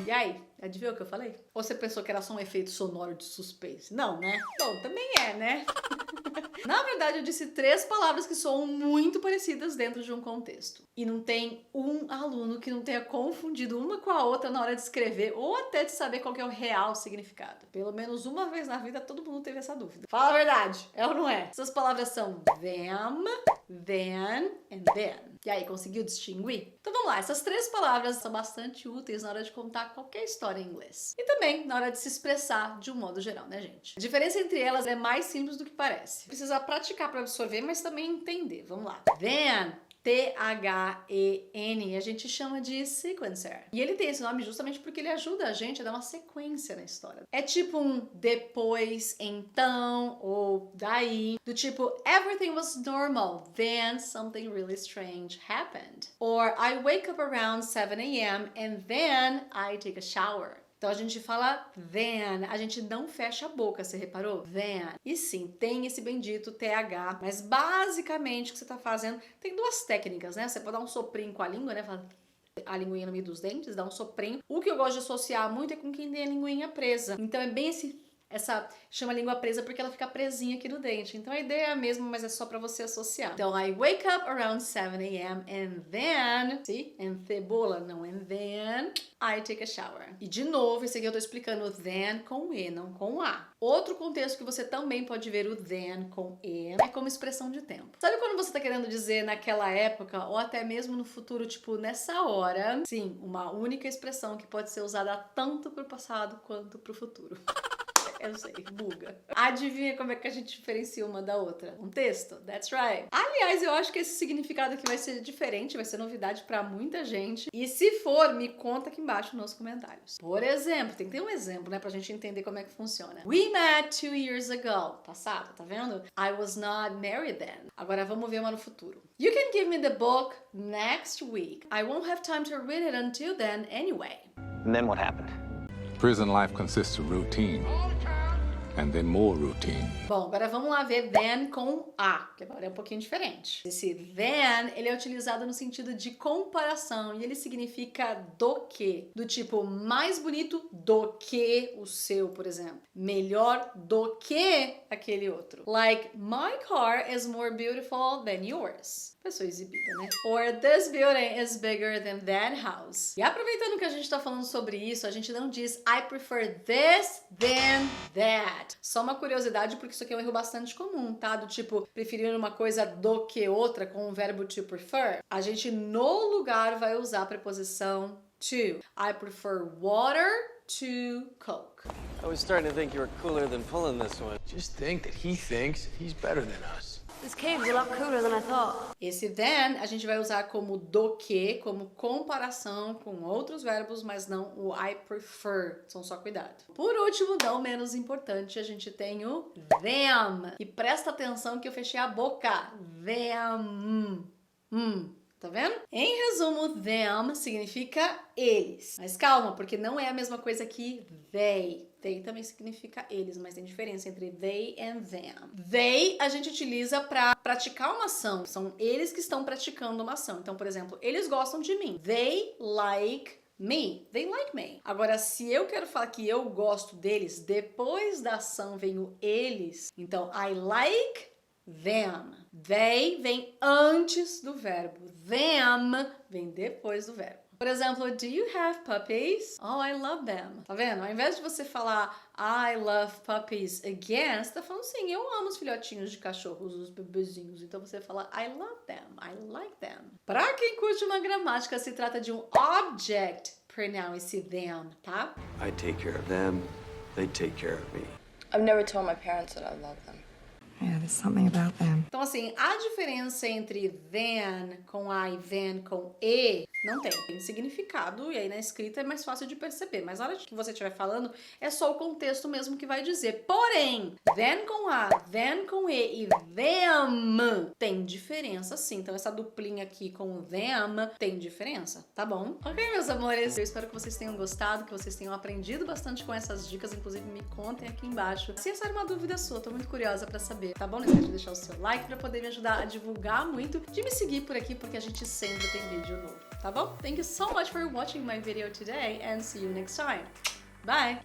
E aí? Adivinhou o que eu falei? Ou você pensou que era só um efeito sonoro de suspense? Não, né? Bom, também é, né? Na verdade, eu disse 3 palavras que soam muito parecidas dentro de um contexto. E não tem um aluno que não tenha confundido uma com a outra na hora de escrever ou até de saber qual que é o real significado. Pelo menos uma vez na vida, todo mundo teve essa dúvida. Fala a verdade, é ou não é? Essas palavras são them, then and then. E aí, conseguiu distinguir? Então vamos lá, essas 3 palavras são bastante úteis na hora de contar qualquer história em inglês. E também na hora de se expressar de um modo geral, né, gente? A diferença entre elas é mais simples do que parece. Precisa praticar para absorver, mas também entender. Vamos lá. Then, T-H-E-N, a gente chama de sequencer. E ele tem esse nome justamente porque ele ajuda a gente a dar uma sequência na história. É tipo um depois, então, ou daí. Do tipo, everything was normal, then something really strange happened. Or, I wake up around 7 a.m. and then I take a shower. Então a gente fala then, a gente não fecha a boca, você reparou? Then. E sim, tem esse bendito TH, mas basicamente o que você tá fazendo, tem 2 técnicas, né? Você pode dar um soprinho com a língua, né? Fala a linguinha no meio dos dentes, dá um soprinho. O que eu gosto de associar muito é com quem tem a linguinha presa. Então é bem essa chama a língua presa porque ela fica presinha aqui no dente. Então a ideia é a mesma, mas é só pra você associar. Então, I wake up around 7 a.m. and then, see? And cebola, não, and then I take a shower. E de novo, esse aqui eu tô explicando then com E, não com A. Outro contexto que você também pode ver o then com E é como expressão de tempo. Sabe quando você tá querendo dizer naquela época ou até mesmo no futuro, tipo nessa hora? Sim, uma única expressão que pode ser usada tanto pro passado quanto pro futuro. Eu sei, buga. Adivinha como é que a gente diferencia uma da outra? Um texto? That's right. Aliás, eu acho que esse significado aqui vai ser diferente, vai ser novidade pra muita gente. E se for, me conta aqui embaixo nos comentários. Por exemplo, tem que ter um exemplo, né, pra gente entender como é que funciona. We met 2 years ago. Passado, tá vendo? I was not married then. Agora vamos ver uma no futuro. You can give me the book next week. I won't have time to read it until then anyway. And then what happened? Prison life consists of routine, and then more routine. Bom, agora vamos lá ver then com A, que agora é um pouquinho diferente. Esse then, ele é utilizado no sentido de comparação e ele significa do que. Do tipo, mais bonito do que o seu, por exemplo. Melhor do que aquele outro. Like, my car is more beautiful than yours. Pessoa exibida, né? Or, this building is bigger than that house. E aproveitando que a gente tá falando sobre isso, a gente não diz I prefer this than that. Só uma curiosidade, porque isso aqui é um erro bastante comum, tá? Do tipo, preferir uma coisa do que outra com o verbo to prefer. A gente, no lugar, vai usar a preposição to. I prefer water to Coke. I was starting to think you were cooler than pulling this one. Just think that he thinks he's better than us. This cave's a lot cooler than I thought. Esse then a gente vai usar como do que, como comparação com outros verbos, mas não o I prefer. Então só cuidado. Por último, não menos importante, a gente tem o them. E presta atenção que eu fechei a boca. Them. Tá vendo? Em resumo, them significa eles. Mas calma, porque não é a mesma coisa que they. They também significa eles, mas tem diferença entre they and them. They a gente utiliza para praticar uma ação. São eles que estão praticando uma ação. Então, por exemplo, eles gostam de mim. They like me. They like me. Agora, se eu quero falar que eu gosto deles, depois da ação vem o eles. Então, I like them. They vem antes do verbo. Them vem depois do verbo. Por exemplo, do you have puppies? Oh, I love them. Tá vendo? Ao invés de você falar I love puppies again, você tá falando sim, eu amo os filhotinhos de cachorros, os bebezinhos. Então você fala I love them, I like them. Pra quem curte uma gramática, se trata de um object pronoun, esse them, tá? I take care of them, they take care of me. I've never told my parents that I love them. Yeah, there's something about them. Então, assim, a diferença entre then com I, then com e, não tem. Tem significado e aí na escrita é mais fácil de perceber. Mas na hora que você estiver falando, é só o contexto mesmo que vai dizer. Porém, then com a, then com e e them tem diferença sim. Então, essa duplinha aqui com them tem diferença, tá bom? Ok, meus amores? Eu espero que vocês tenham gostado, que vocês tenham aprendido bastante com essas dicas. Inclusive, me contem aqui embaixo se essa era uma dúvida sua. Tô muito curiosa pra saber. Tá bom? Não esquece de deixar o seu like para poder me ajudar a divulgar muito, de me seguir por aqui, porque a gente sempre tem vídeo novo. tá bom? Thank you so much for watching my video today and see you next time. Bye!